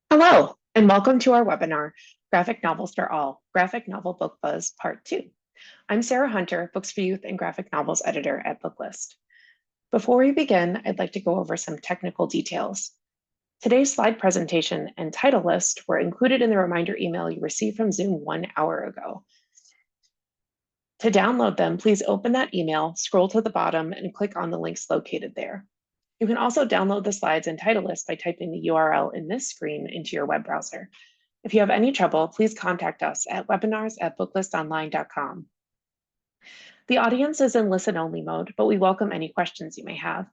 Hello, and welcome to our webinar, Graphic Novels for All, Graphic Novel Book Buzz Part 2. I'm Sarah Hunter, Books for Youth and Graphic Novels Editor at Booklist. Before we begin, I'd like to go over some technical details. Today's slide presentation and title list were included in the reminder email you received from Zoom 1 hour ago. To download them, please open that email, scroll to the bottom, and click on the links located there. You can also download the slides and title list by typing the URL in this screen into your web browser. If you have any trouble, please contact us at webinars@booklistonline.com. The audience is in listen-only mode, but we welcome any questions you may have.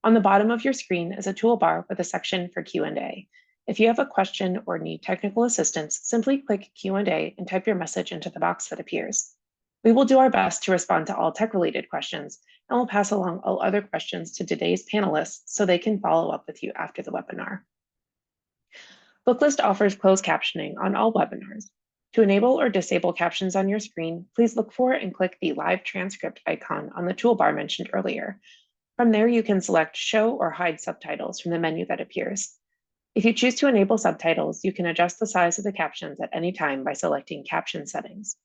On the bottom of your screen is a toolbar with a section for Q&A. If you have a question or need technical assistance, simply click Q&A and type your message into the box that appears. We will do our best to respond to all tech-related questions, and we'll pass along all other questions to today's panelists so they can follow up with you after the webinar. Booklist offers closed captioning on all webinars. To enable or disable captions on your screen, please look for and click the live transcript icon on the toolbar mentioned earlier. From there, you can select Show or Hide Subtitles from the menu that appears. If you choose to enable subtitles, you can adjust the size of the captions at any time by selecting Caption Settings.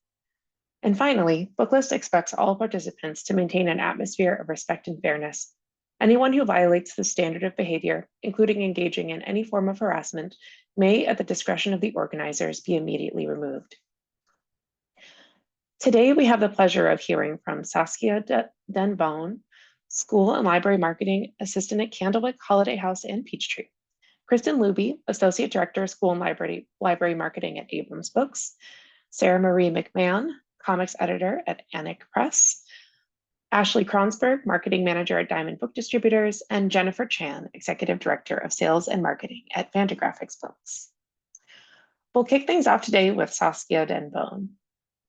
And finally, Booklist expects all participants to maintain an atmosphere of respect and fairness. Anyone who violates the standard of behavior, including engaging in any form of harassment, may, at the discretion of the organizers, be immediately removed. Today, we have the pleasure of hearing from Saskia Denbone, School and Library Marketing Assistant at Candlewick, Holiday House, and Peachtree; Kristen Luby, Associate Director, School and Library Marketing at Abrams Books; Sarah Marie McMahon, Comics Editor at Annick Press; Ashley Kronsberg, Marketing Manager at Diamond Book Distributors; and Jennifer Chan, Executive Director of Sales and Marketing at Fantagraphics Books. We'll kick things off today with Saskia Denbone.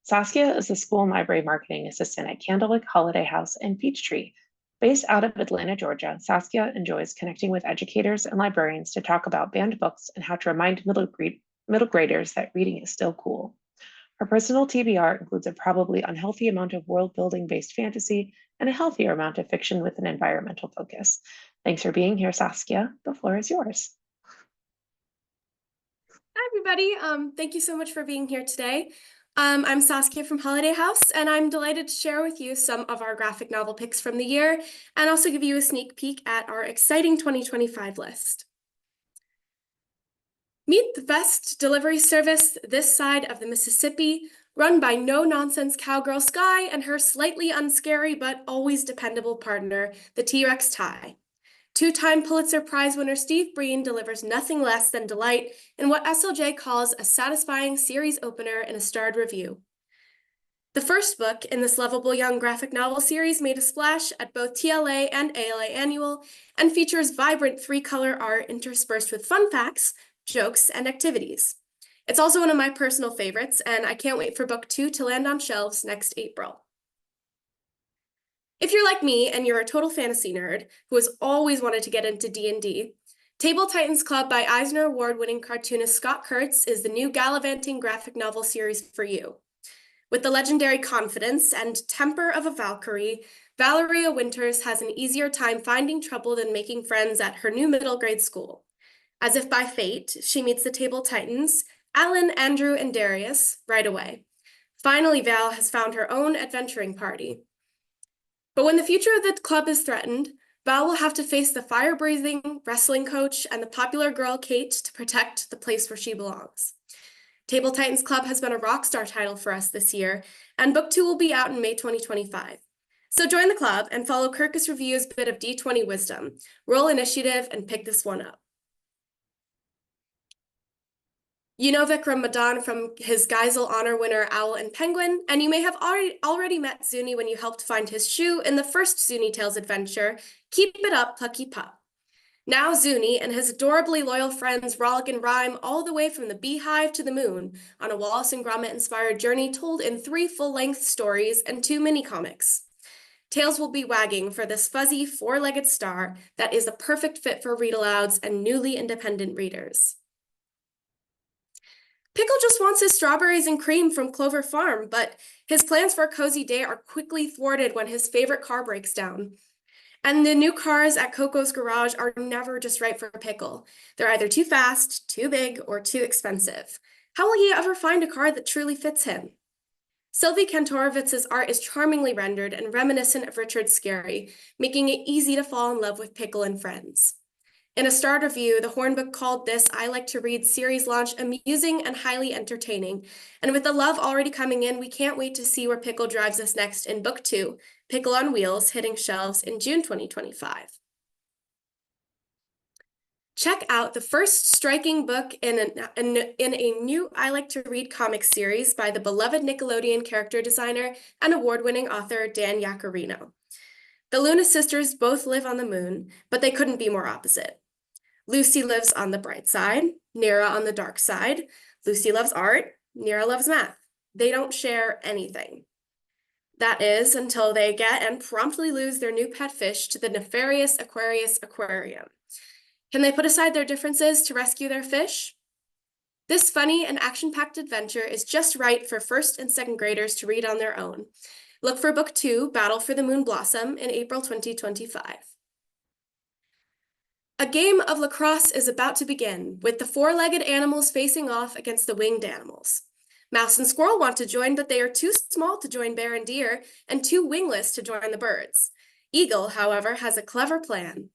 Saskia is the School and Library Marketing Assistant at Candlewick, Holiday House, and Peachtree. Based out of Atlanta, Georgia, Saskia enjoys connecting with educators and librarians to talk about banned books and how to remind middle graders that reading is still cool. Her personal TBR includes a probably unhealthy amount of world-building based fantasy and a healthier amount of fiction with an environmental focus. Thanks for being here, Saskia. The floor is yours. Hi, everybody. Thank you so much for being here today. I'm Saskia from Holiday House, and I'm delighted to share with you some of our graphic novel picks from the year, and also give you a sneak peek at our exciting 2025 list. Meet the best delivery service this side of the Mississippi, run by no-nonsense cowgirl Skye and her slightly unscary but always dependable partner, the T-Rex Ty. Two-time Pulitzer Prize winner Steve Breen delivers nothing less than delight in what SLJ calls a satisfying series opener in a starred review. The first book in this lovable young graphic novel series made a splash at both TLA and ALA Annual and features vibrant three-color art interspersed with fun facts, jokes, and activities. It's also one of my personal favorites, and I can't wait for book 2 to land on shelves next April. If you're like me and you're a total fantasy nerd who has always wanted to get into D&D, Table Titans Club by Eisner Award-winning cartoonist Scott Kurtz is the new gallivanting graphic novel series for you. With the legendary confidence and temper of a Valkyrie, Valeria Winters has an easier time finding trouble than making friends at her new middle grade school. As if by fate, she meets the Table Titans, Alan, Andrew, and Darius, right away. Finally, Val has found her own adventuring party. But when the future of the club is threatened, Val will have to face the fire-breathing wrestling coach and the popular girl Kate to protect the place where she belongs. Table Titans Club has been a rock star title for us this year, and book 2 will be out in May 2025. So join the club and follow Kirkus Review's bit of D20 wisdom. Roll initiative and pick this one up. You know Vikram Madan from his Geisel Honor winner Owl and Penguin, and you may have already met Zuni when you helped find his shoe in the first Zuni Tales adventure, Keep It Up, Plucky Pup. Now Zuni and his adorably loyal friends frolic and rhyme all the way from the beehive to the moon on a Wallace and Gromit-inspired journey told in 3 full-length stories and 2 mini-comics. Tails will be wagging for this fuzzy, 4-legged star that is the perfect fit for read-alouds and newly independent readers. Pickle just wants his strawberries and cream from Clover Farm, but his plans for a cozy day are quickly thwarted when his favorite car breaks down. And the new cars at Coco's garage are never just right for Pickle. They're either too fast, too big, or too expensive. How will he ever find a car that truly fits him? Sylvie Kantorowicz's art is charmingly rendered and reminiscent of Richard Scarry, making it easy to fall in love with Pickle and friends. In a Star review, the Hornbook called this I Like to Read series launch amusing and highly entertaining. And with the love already coming in, we can't wait to see where Pickle drives us next in Book 2, Pickle on Wheels, hitting shelves in June 2025. Check out the first striking book in a new I Like to Read comics series by the beloved Nickelodeon character designer and award-winning author Dan Yacarino. The Luna sisters both live on the moon, but they couldn't be more opposite. Lucy lives on the bright side, Nira on the dark side. Lucy loves art, Nira loves math. They don't share anything. That is, until they get and promptly lose their new pet fish to the nefarious Aquarius Aquarium. Can they put aside their differences to rescue their fish? This funny and action-packed adventure is just right for first and second graders to read on their own. Look for Book 2, Battle for the Moon Blossom, in April 2025. A game of lacrosse is about to begin, with the four-legged animals facing off against the winged animals. Mouse and squirrel want to join, but they are too small to join bear and deer, and too wingless to join the birds. Eagle, however, has a clever plan.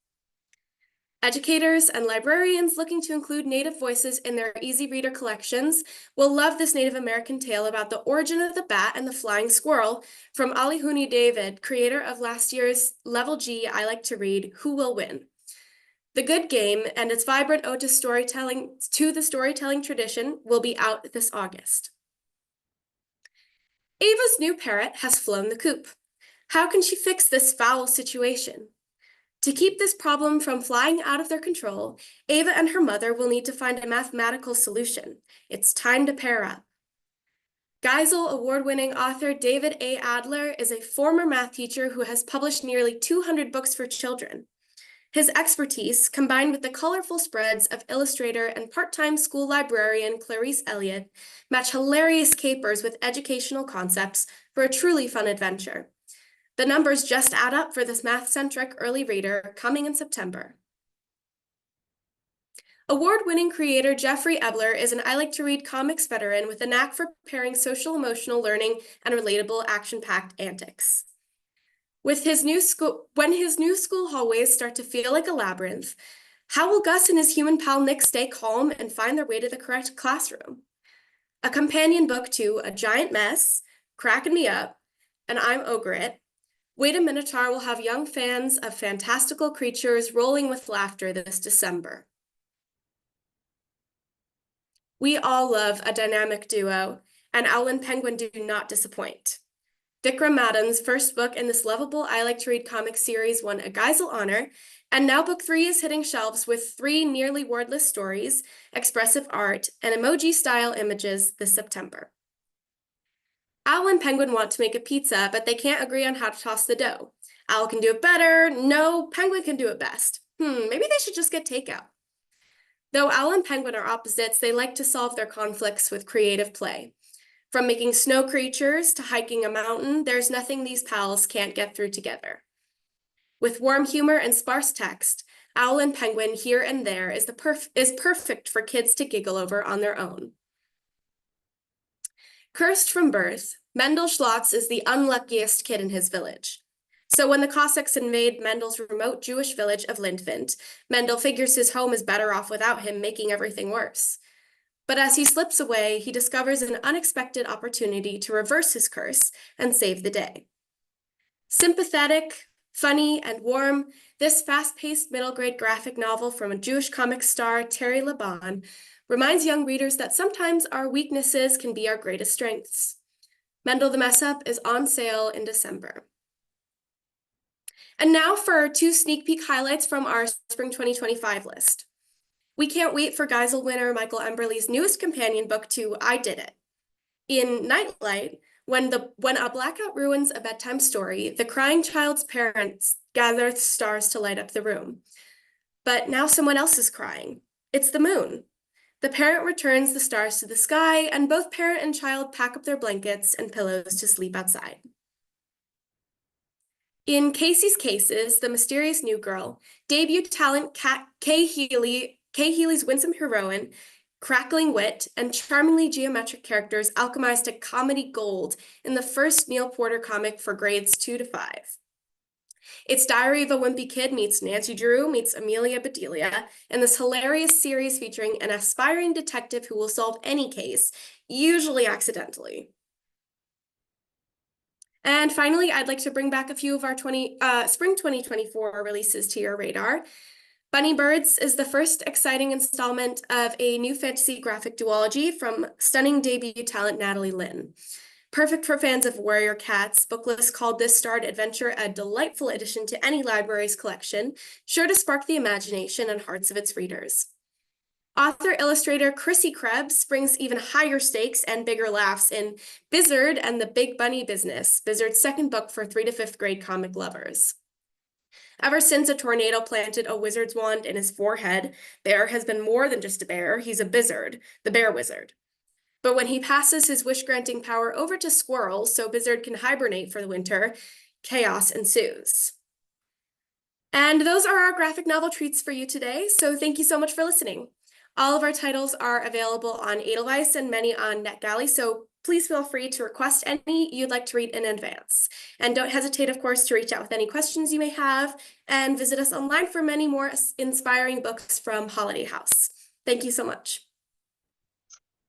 Educators and librarians looking to include Native voices in their easy reader collections will love this Native American tale about the origin of the bat and the flying squirrel from Alihuni David, creator of last year's Level G I Like to Read, Who Will Win? The Good Game and its vibrant ode to the storytelling tradition will be out this August. Ava's new parrot has flown the coop. How can she fix this foul situation? To keep this problem from flying out of their control, Ava and her mother will need to find a mathematical solution. It's time to pair up. Geisel award-winning author David A. Adler is a former math teacher who has published nearly 200 books for children. His expertise, combined with the colorful spreads of illustrator and part-time school librarian Clarice Elliott, match hilarious capers with educational concepts for a truly fun adventure. The numbers just add up for this math-centric early reader coming in September. Award-winning creator Jeffrey Ebler is an I Like to Read comics veteran with a knack for pairing social-emotional learning and relatable action-packed antics. When his new school hallways start to feel like a labyrinth, how will Gus and his human pal Nick stay calm and find their way to the correct classroom? A companion book to A Giant Mess, Crackin' Me Up, and I'm Ogret, Wait a Minotaur will have young fans of fantastical creatures rolling with laughter this December. We all love a dynamic duo, and Owl and Penguin do not disappoint. Vikram Madden's first book in this lovable I Like to Read comics series won a Geisel honor, and now book 3 is hitting shelves with 3 nearly wordless stories, expressive art, and emoji-style images this September. Owl and Penguin want to make a pizza, but they can't agree on how to toss the dough. Owl can do it better. No, Penguin can do it best. Maybe they should just get takeout. Though Owl and Penguin are opposites, they like to solve their conflicts with creative play. From making snow creatures to hiking a mountain, there's nothing these pals can't get through together. With warm humor and sparse text, Owl and Penguin Here and There is perfect for kids to giggle over on their own. Cursed from birth, Mendel Schlotz is the unluckiest kid in his village. So when the Cossacks invade Mendel's remote Jewish village of Lindvint, Mendel figures his home is better off without him, making everything worse. But as he slips away, he discovers an unexpected opportunity to reverse his curse and save the day. Sympathetic, funny, and warm, this fast-paced middle-grade graphic novel from a Jewish comic star, Terry Laban, reminds young readers that sometimes our weaknesses can be our greatest strengths. Mendel the Mess-Up is on sale in December. And now for 2 sneak peek highlights from our Spring 2025 list. We can't wait for Geisel winner Michael Emberley's newest companion book to I Did It. In Nightlight, when a blackout ruins a bedtime story, the crying child's parents gather stars to light up the room. But now someone else is crying. It's the moon. The parent returns the stars to the sky, and both parent and child pack up their blankets and pillows to sleep outside. In Casey's Cases, The Mysterious New Girl, debut talent Kay Healy's winsome heroine, crackling wit, and charmingly geometric characters alchemized to comedy gold in the first Neil Porter comic for grades 2 to 5. It's Diary of a Wimpy Kid meets Nancy Drew meets Amelia Bedelia, and this hilarious series featuring an aspiring detective who will solve any case, usually accidentally. And finally, I'd like to bring back a few of our spring 2024 releases to your radar. Bunny Birds is the first exciting installment of a new fantasy graphic duology from stunning debut talent Natalie Lynn. Perfect for fans of warrior cats, Booklist called this starred adventure a delightful addition to any library's collection, sure to spark the imagination and hearts of its readers. Author-illustrator Chrissy Krebs brings even higher stakes and bigger laughs in Bizzard and the Big Bunny Business, Bizzard's second book for 3 to 5th grade comic lovers. Ever since a tornado planted a wizard's wand in his forehead, Bear has been more than just a bear, he's a Bizzard, the Bear Wizard. But when he passes his wish-granting power over to Squirrel so Bizzard can hibernate for the winter, chaos ensues. And those are our graphic novel treats for you today, so thank you so much for listening. All of our titles are available on Edelweiss and many on NetGalley, so please feel free to request any you'd like to read in advance. And don't hesitate, of course, to reach out with any questions you may have, and visit us online for many more inspiring books from Holiday House. Thank you so much.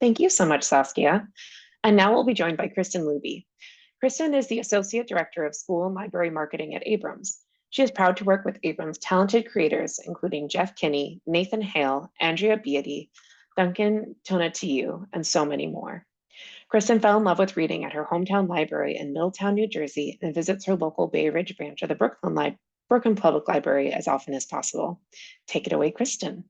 Thank you so much, Saskia. And now we'll be joined by Kristen Luby. Kristen is the Associate Director of School and Library Marketing at Abrams. She is proud to work with Abrams' talented creators, including Jeff Kinney, Nathan Hale, Andrea Beatty, Duncan Tonatiuh, and so many more. Kristen fell in love with reading at her hometown library in Middletown, New Jersey, and visits her local Bay Ridge branch of the Brooklyn Public Library as often as possible. Take it away, Kristen.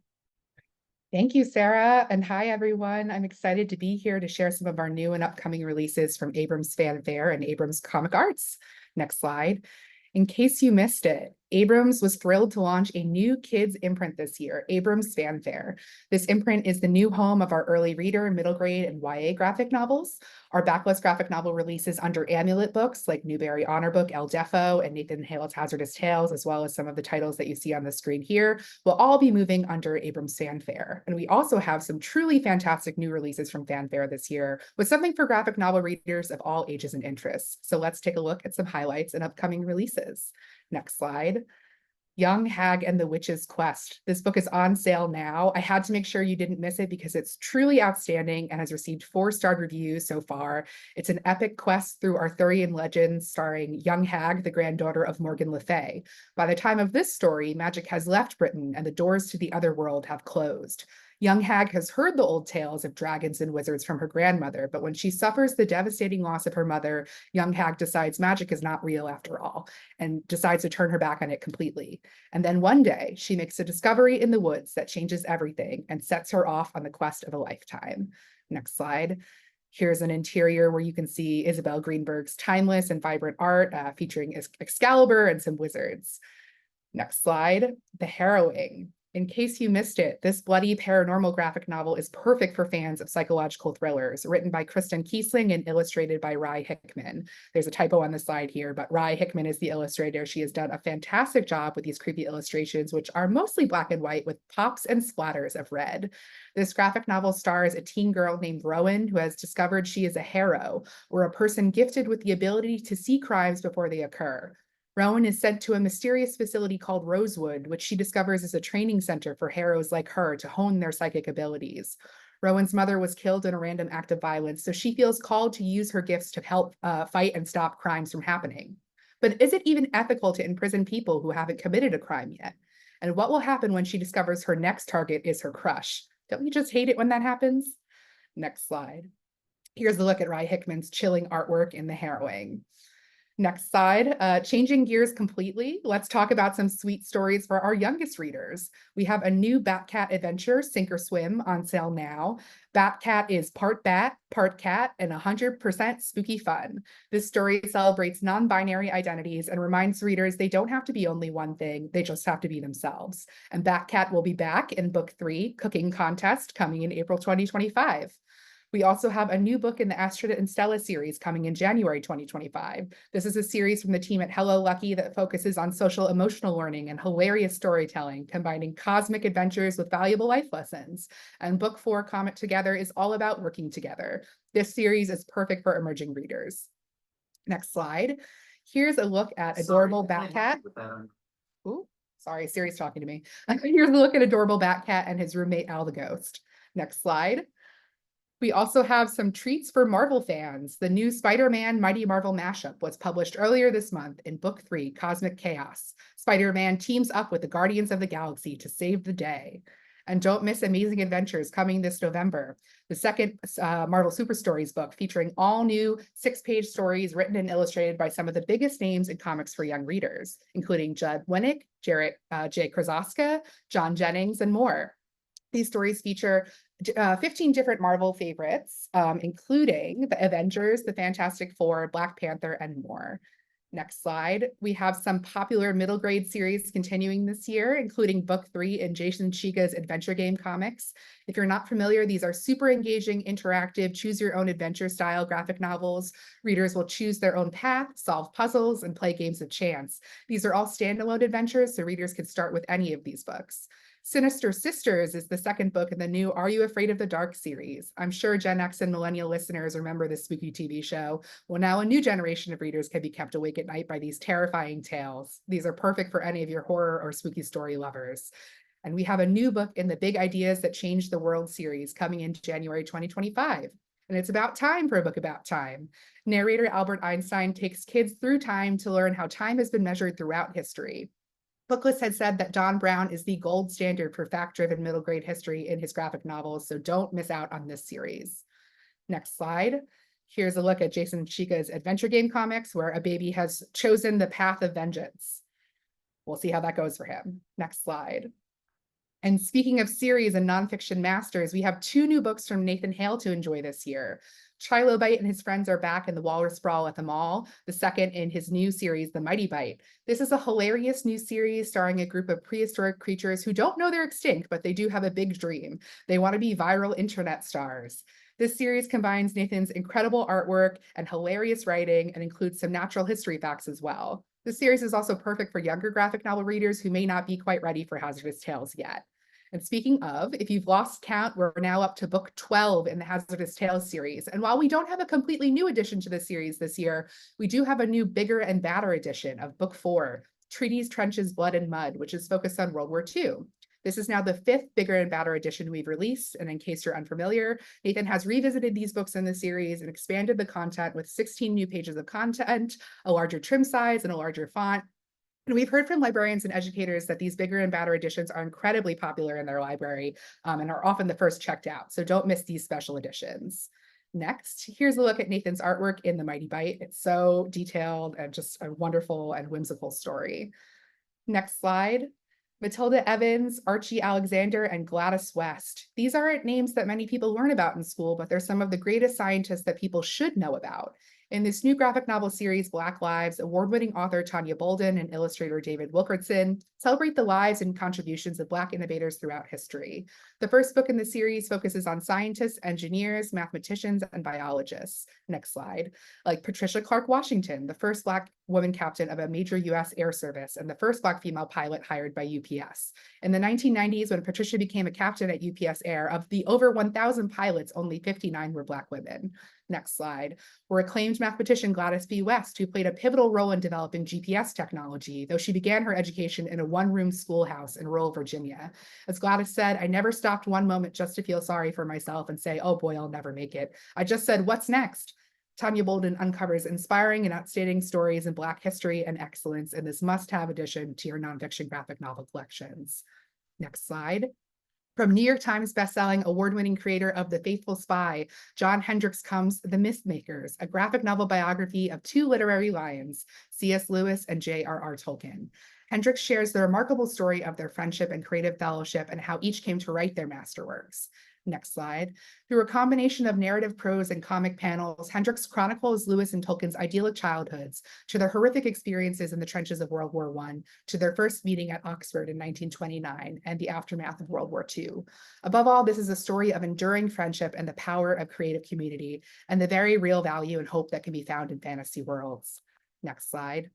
Thank you, Sarah, and hi, everyone. I'm excited to be here to share some of our new and upcoming releases from Abrams Fanfare and Abrams Comic Arts. Next slide. In case you missed it, Abrams was thrilled to launch a new kids imprint this year, Abrams Fanfare. This imprint is the new home of our early reader, middle grade, and YA graphic novels. Our backlist graphic novel releases under Amulet Books like Newbery Honor Book, El Defo, and Nathan Hale's Hazardous Tales, as well as some of the titles that you see on the screen here, will all be moving under Abrams Fanfare. And we also have some truly fantastic new releases from Fanfare this year, with something for graphic novel readers of all ages and interests. So let's take a look at some highlights and upcoming releases. Next slide. Young Hag and the Witch's Quest. This book is on sale now. I had to make sure you didn't miss it because it's truly outstanding and has received 4-star reviews so far. It's an epic quest through Arthurian legends starring young Hag, the granddaughter of Morgan Le Fay. By the time of this story, magic has left Britain and the doors to the other world have closed. Young Hag has heard the old tales of dragons and wizards from her grandmother, but when she suffers the devastating loss of her mother, young Hag decides magic is not real after all, and decides to turn her back on it completely. And then one day, she makes a discovery in the woods that changes everything and sets her off on the quest of a lifetime. Next slide. Here's an interior where you can see Isabel Greenberg's timeless and vibrant art featuring Excalibur and some wizards. Next slide. The Harrowing. In case you missed it, this bloody paranormal graphic novel is perfect for fans of psychological thrillers, written by Kristen Kiesling and illustrated by Rye Hickman. There's a typo on the slide here, but Rye Hickman is the illustrator. She has done a fantastic job with these creepy illustrations, which are mostly black and white with pops and splatters of red. This graphic novel stars a teen girl named Rowan who has discovered she is a harrow, or a person gifted with the ability to see crimes before they occur. Rowan is sent to a mysterious facility called Rosewood, which she discovers is a training center for harrows like her to hone their psychic abilities. Rowan's mother was killed in a random act of violence, so she feels called to use her gifts to help fight and stop crimes from happening. But is it even ethical to imprison people who haven't committed a crime yet? And what will happen when she discovers her next target is her crush? Don't you just hate it when that happens? Next slide. Here's a look at Rye Hickman's chilling artwork in The Harrowing. Next slide, changing gears completely. Let's talk about some sweet stories for our youngest readers. We have a new Batcat adventure, Sink or Swim, on sale now. Batcat is part bat, part cat, and 100% spooky fun. This story celebrates non-binary identities and reminds readers they don't have to be only one thing, they just have to be themselves. And Batcat will be back in book 3, Cooking Contest, coming in April 2025. We also have a new book in the Astrida and Stella series coming in January 2025. This is a series from the team at Hello Lucky that focuses on social emotional learning and hilarious storytelling, combining cosmic adventures with valuable life lessons. And book 4, Comet Together, is all about working together. This series is perfect for emerging readers. Next slide. Here's a look at adorable Bat Cat. Ooh, sorry, Siri's talking to me. Here's a look at adorable Bat Cat and his roommate Al the Ghost. Next slide. We also have some treats for Marvel fans. The new Spider-Man Mighty Marvel mashup was published earlier this month in Book 3, Cosmic Chaos. Spider-Man teams up with the Guardians of the Galaxy to save the day. And don't miss Amazing Adventures coming this November, the second Marvel Super Stories book featuring all new 6-page stories written and illustrated by some of the biggest names in comics for young readers, including Judd Winnick, Jay Krasaska, John Jennings, and more. These stories feature 15 different Marvel favorites, including the Avengers, the Fantastic Four, Black Panther, and more. Next slide. We have some popular middle grade series continuing this year, including Book 3 in Jason Chiga's adventure game comics. If you're not familiar, these are super engaging, interactive, choose your own adventure style graphic novels. Readers will choose their own path, solve puzzles, and play games of chance. These are all standalone adventures, so readers can start with any of these books. Sinister Sisters is the second book in the new Are You Afraid of the Dark series. I'm sure Gen X and millennial listeners remember this spooky TV show. Well, now a new generation of readers can be kept awake at night by these terrifying tales. These are perfect for any of your horror or spooky story lovers. And we have a new book in the Big Ideas That Changed the World series coming in January 2025. And it's about time for a book about time. Narrator Albert Einstein takes kids through time to learn how time has been measured throughout history. Booklist had said that Don Brown is the gold standard for fact-driven middle grade history in his graphic novels, so don't miss out on this series. Next slide. Here's a look at Jason Chiga's adventure game comics, where a baby has chosen the path of vengeance. We'll see how that goes for him. Next slide. And speaking of series and nonfiction masters, we have 2 new books from Nathan Hale to enjoy this year. Trilobite and his friends are back in the Walrus Brawl at the Mall, the second in his new series, The Mighty Bite. This is a hilarious new series starring a group of prehistoric creatures who don't know they're extinct, but they do have a big dream. They want to be viral internet stars. This series combines Nathan's incredible artwork and hilarious writing and includes some natural history facts as well. This series is also perfect for younger graphic novel readers who may not be quite ready for hazardous tales yet. And speaking of, if you've lost count, we're now up to book 12 in the Hazardous Tales series. And while we don't have a completely new addition to the series this year, we do have a new bigger and badder edition of book 4, Treaties, Trenches, Blood, and Mud, which is focused on World War II. This is now the 5th bigger and badder edition we've released. And in case you're unfamiliar, Nathan has revisited these books in the series and expanded the content with 16 new pages of content, a larger trim size, and a larger font. And we've heard from librarians and educators that these bigger and badder editions are incredibly popular in their library and are often the first checked out. So don't miss these special editions. Next, here's a look at Nathan's artwork in The Mighty Bite. It's so detailed and just a wonderful and whimsical story. Next slide. Matilda Evans, Archie Alexander, and Gladys West. These aren't names that many people learn about in school, but they're some of the greatest scientists that people should know about. In this new graphic novel series, Black Lives, award-winning author Tanya Bolden and illustrator David Wilkerson celebrate the lives and contributions of Black innovators throughout history. The first book in the series focuses on scientists, engineers, mathematicians, and biologists. Next slide. Like Patricia Clark Washington, the first Black woman captain of a major U.S. air service and the first Black female pilot hired by UPS. In the 1990s, when Patricia became a captain at UPS Air, of the over 1,000 pilots, only 59 were Black women. Next slide. Or acclaimed mathematician Gladys B. West, who played a pivotal role in developing GPS technology, though she began her education in a one-room schoolhouse in rural Virginia. As Gladys said, I never stopped one moment just to feel sorry for myself and say, oh boy, I'll never make it. I just said, what's next? Tanya Bolden uncovers inspiring and outstanding stories in Black history and excellence in this must-have addition to your nonfiction graphic novel collections. Next slide. From New York Times bestselling award-winning creator of The Faithful Spy, John Hendricks comes The Mythmakers, a graphic novel biography of 2 literary lions, C.S. Lewis and J.R.R. Tolkien. Hendricks shares the remarkable story of their friendship and creative fellowship and how each came to write their masterworks. Next slide. Through a combination of narrative prose and comic panels, Hendricks chronicles Lewis and Tolkien's idyllic childhoods, to their horrific experiences in the trenches of World War I, to their first meeting at Oxford in 1929, and the aftermath of World War II. Above all, this is a story of enduring friendship and the power of creative community, and the very real value and hope that can be found in fantasy worlds. Next slide.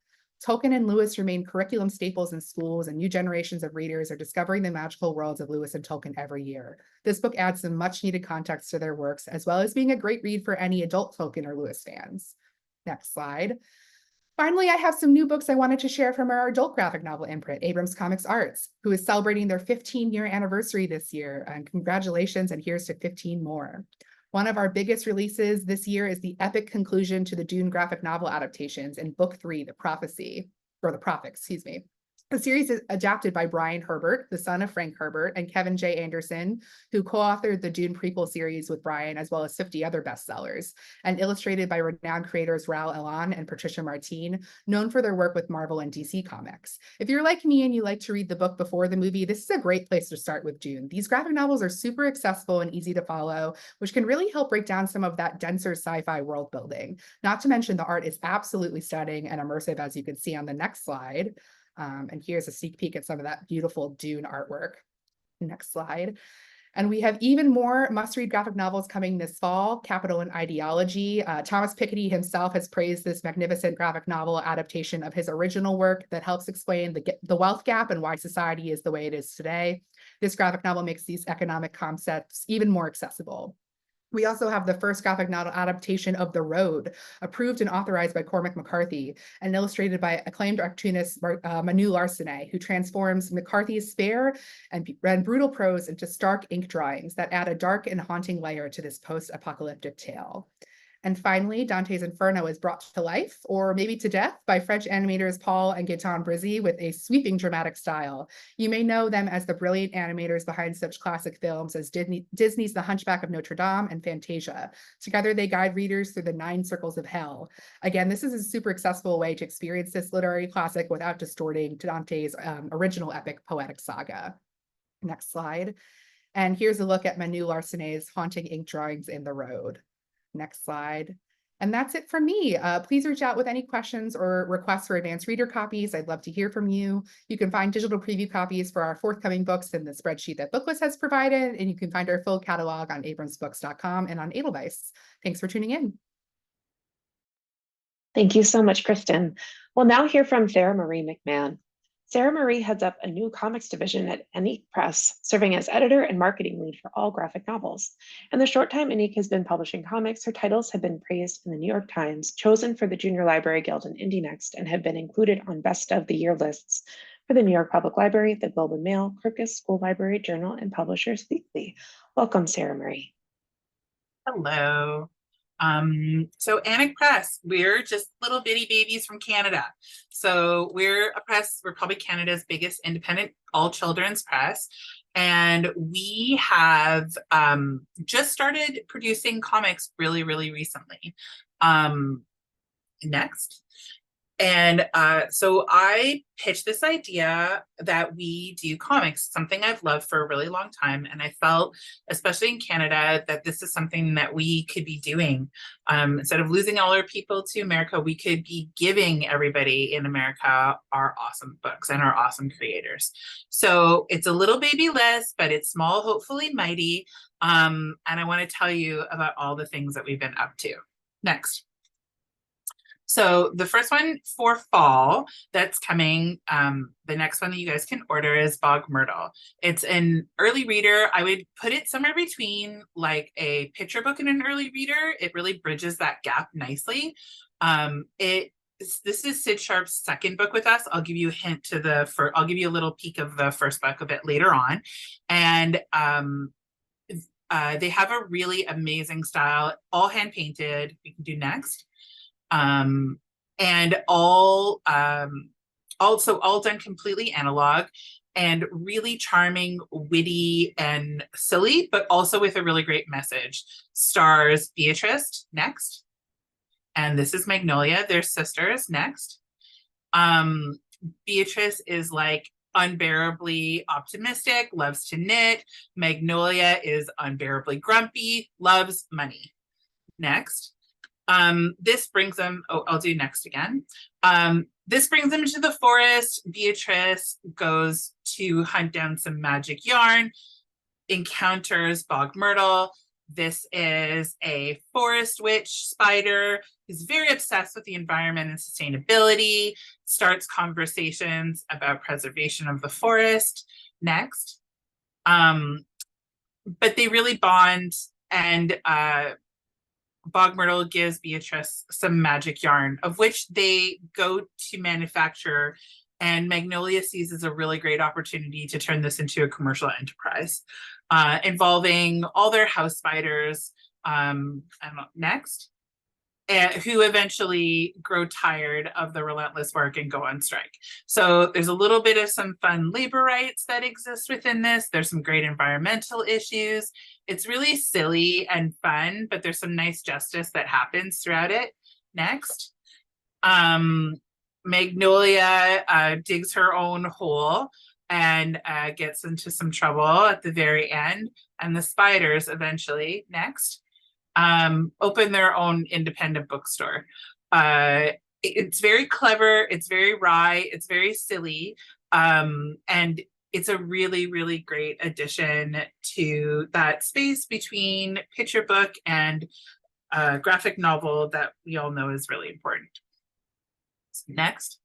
Tolkien and Lewis remain curriculum staples in schools, and new generations of readers are discovering the magical worlds of Lewis and Tolkien every year. This book adds some much needed context to their works, as well as being a great read for any adult Tolkien or Lewis fans. Next slide. Finally, I have some new books I wanted to share from our adult graphic novel imprint, Abrams Comics Arts, who is celebrating their 15-year anniversary this year. And congratulations, and here's to 15 more. One of our biggest releases this year is the epic conclusion to the Dune graphic novel adaptations in Book 3, The Prophecy, or The Prophet, excuse me. The series is adapted by Brian Herbert, the son of Frank Herbert, and Kevin J. Anderson, who co-authored the Dune prequel series with Brian, as well as 50 other bestsellers, and illustrated by renowned creators Raul Elan and Patricia Martin, known for their work with Marvel and DC Comics. If you're like me and you like to read the book before the movie, this is a great place to start with Dune. These graphic novels are super accessible and easy to follow, which can really help break down some of that denser sci-fi world building. Not to mention the art is absolutely stunning and immersive, as you can see on the next slide. And here's a sneak peek at some of that beautiful Dune artwork. Next slide. And we have even more must-read graphic novels coming this fall, Capital and Ideology. Thomas Piketty himself has praised this magnificent graphic novel adaptation of his original work that helps explain the wealth gap and why society is the way it is today. This graphic novel makes these economic concepts even more accessible. We also have the first graphic novel adaptation of The Road, approved and authorized by Cormac McCarthy and illustrated by acclaimed cartoonist Manu Larsenet, who transforms McCarthy's spare and brutal prose into stark ink drawings that add a dark and haunting layer to this post-apocalyptic tale. And finally, Dante's Inferno is brought to life, or maybe to death, by French animators Paul and Gaëtan Brizzy with a sweeping dramatic style. You may know them as the brilliant animators behind such classic films as Disney's The Hunchback of Notre Dame and Fantasia. Together, they guide readers through the 9 circles of hell. Again, this is a super accessible way to experience this literary classic without distorting Dante's original epic poetic saga. Next slide. And here's a look at Manu Larsenet's haunting ink drawings in The Road. Next slide. And that's it from me. Please reach out with any questions or requests for advanced reader copies. I'd love to hear from you. You can find digital preview copies for our forthcoming books in the spreadsheet that Booklist has provided, and you can find our full catalog on abramsbooks.com and on Edelweiss. Thanks for tuning in. Thank you so much, Kristen. We'll now hear from Sarah Marie McMahon. Sarah Marie heads up a new comics division at Annick Press, serving as editor and marketing lead for all graphic novels. In the short time Annick has been publishing comics, her titles have been praised in the New York Times, chosen for the Junior Library Guild and Indie Next, and have been included on Best of the Year lists for the New York Public Library, the Globe and Mail, Kirkus School Library Journal, and Publishers Weekly. Welcome, Sarah Marie. Hello. So Annick Press, we're just little bitty babies from Canada. So we're a press, we're probably Canada's biggest independent all children's press. And we have just started producing comics really, really recently. Next. And so I pitched this idea that we do comics, something I've loved for a really long time. And I felt, especially in Canada, that this is something that we could be doing. Instead of losing all our people to America, we could be giving everybody in America our awesome books and our awesome creators. So it's a little baby list, but it's small, hopefully mighty. And I want to tell you about all the things that we've been up to. Next. So the first one for fall that's coming, the next one that you guys can order is Bog Myrtle. It's an early reader. I would put it somewhere between like a picture book and an early reader. It really bridges that gap nicely. This is Sid Sharp's second book with us. I'll give you a hint to I'll give you a little peek of the first book a bit later on. And they have a really amazing style, all hand painted. We can do next. And also all done completely analog and really charming, witty, and silly, but also with a really great message. Stars Beatrice, next. And this is Magnolia, they're sisters, next. Beatrice is like unbearably optimistic, loves to knit. Magnolia is unbearably grumpy, loves money. Next. This brings them, oh, I'll do next again. This brings them into the forest. Beatrice goes to hunt down some magic yarn, encounters Bog Myrtle. This is a forest witch spider who's very obsessed with the environment and sustainability, starts conversations about preservation of the forest. Next. But they really bond, and Bog Myrtle gives Beatrice some magic yarn, of which they go to manufacture, and Magnolia sees as a really great opportunity to turn this into a commercial enterprise, involving all their house spiders, next, who eventually grow tired of the relentless work and go on strike. So there's a little bit of some fun labor rights that exist within this. There's some great environmental issues. It's really silly and fun, but there's some nice justice that happens throughout it. Next. Magnolia digs her own hole and gets into some trouble at the very end. And the spiders eventually, next, open their own independent bookstore. It's very clever, it's very wry, it's very silly, and it's a really, really great addition to that space between picture book and graphic novel that we all know is really important. Next.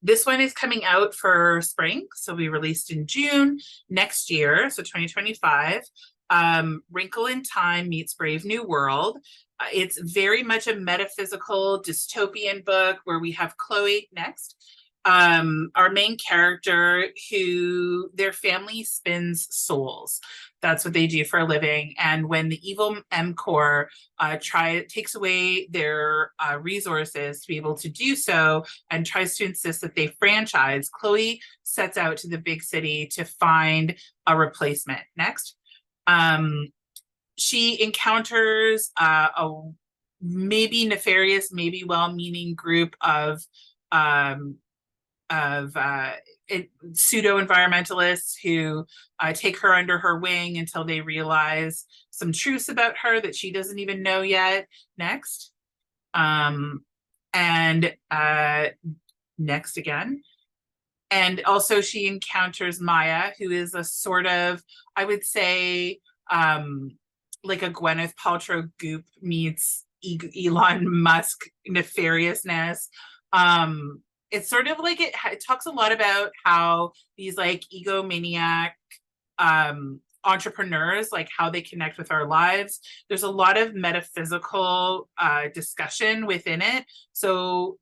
This one is coming out for spring, so we released in June next year, so 2025. Wrinkle in Time meets Brave New World. It's very much a metaphysical dystopian book where we have Chloe, next, our main character, who their family spins souls. That's what they do for a living. And when the evil MCOR takes away their resources to be able to do so and tries to insist that they franchise, Chloe sets out to the big city to find a replacement. Next. She encounters a maybe nefarious, maybe well-meaning group of pseudo-environmentalists who take her under her wing until they realize some truths about her that she doesn't even know yet. Next. Next again. And also she encounters Maya, who is a sort of, I would say, like a Gwyneth Paltrow goop meets Elon Musk nefariousness. It's sort of like it talks a lot about how these like egomaniac entrepreneurs, like how they connect with our lives. There's a lot of metaphysical discussion within it. So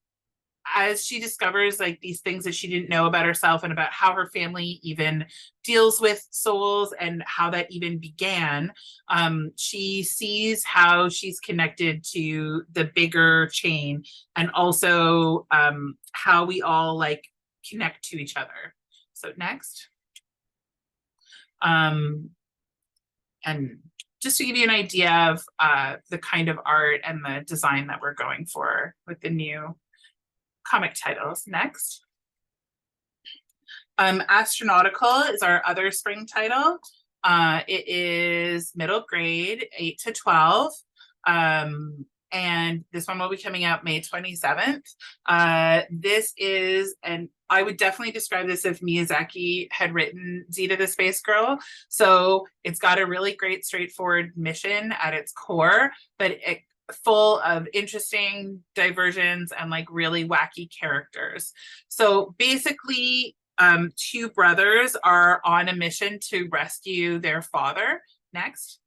as she discovers like these things that she didn't know about herself and about how her family even deals with souls and how that even began, she sees how she's connected to the bigger chain, and also how we all like connect to each other. So next. And just to give you an idea of the kind of art and the design that we're going for with the new comic titles. Next. Astronautical is our other spring title. It is middle grade, 8 to 12. And this one will be coming out May 27th. This is, and I would definitely describe this if Miyazaki had written Zeta the Space Girl. So it's got a really great straightforward mission at its core, but it full of interesting diversions and like really wacky characters. So basically, two brothers are on a mission to rescue their father, next,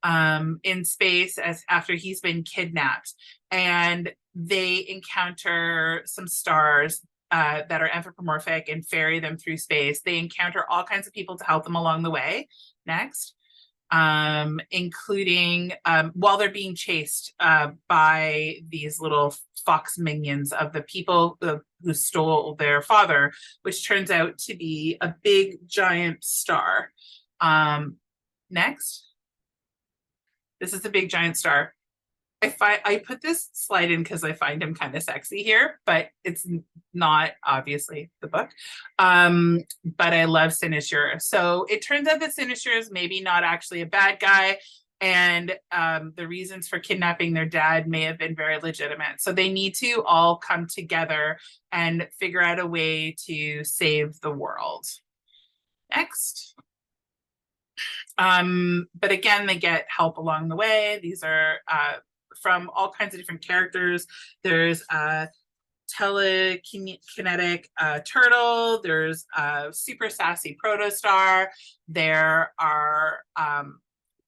in space after he's been kidnapped, and they encounter some stars that are anthropomorphic and ferry them through space. They encounter all kinds of people to help them along the way, next. Including while they're being chased by these little fox minions of the people who stole their father, which turns out to be a big giant star. Next. This is the big giant star. I put this slide in because I find him kind of sexy here, but it's not obviously the book. But I love Sinister. So it turns out that Sinister is maybe not actually a bad guy. And the reasons for kidnapping their dad may have been very legitimate. So they need to all come together and figure out a way to save the world. Next. But again, they get help along the way. These are from all kinds of different characters. There's a telekinetic turtle. There's a super sassy protostar. There are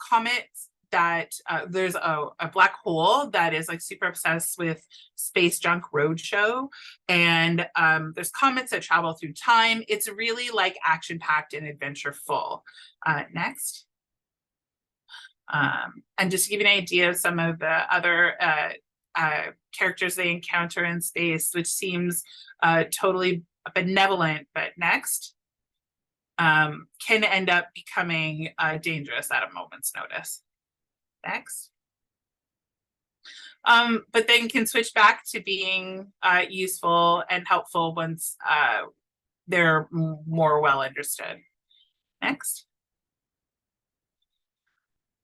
comets that there's a black hole that is like super obsessed with Space Junk Roadshow, and there's comets that travel through time. It's really like action-packed and adventure-full. Next. And just to give you an idea of some of the other characters they encounter in space, which seems totally benevolent, but next, can end up becoming dangerous at a moment's notice. Next. But then can switch back to being useful and helpful once they're more well understood. Next.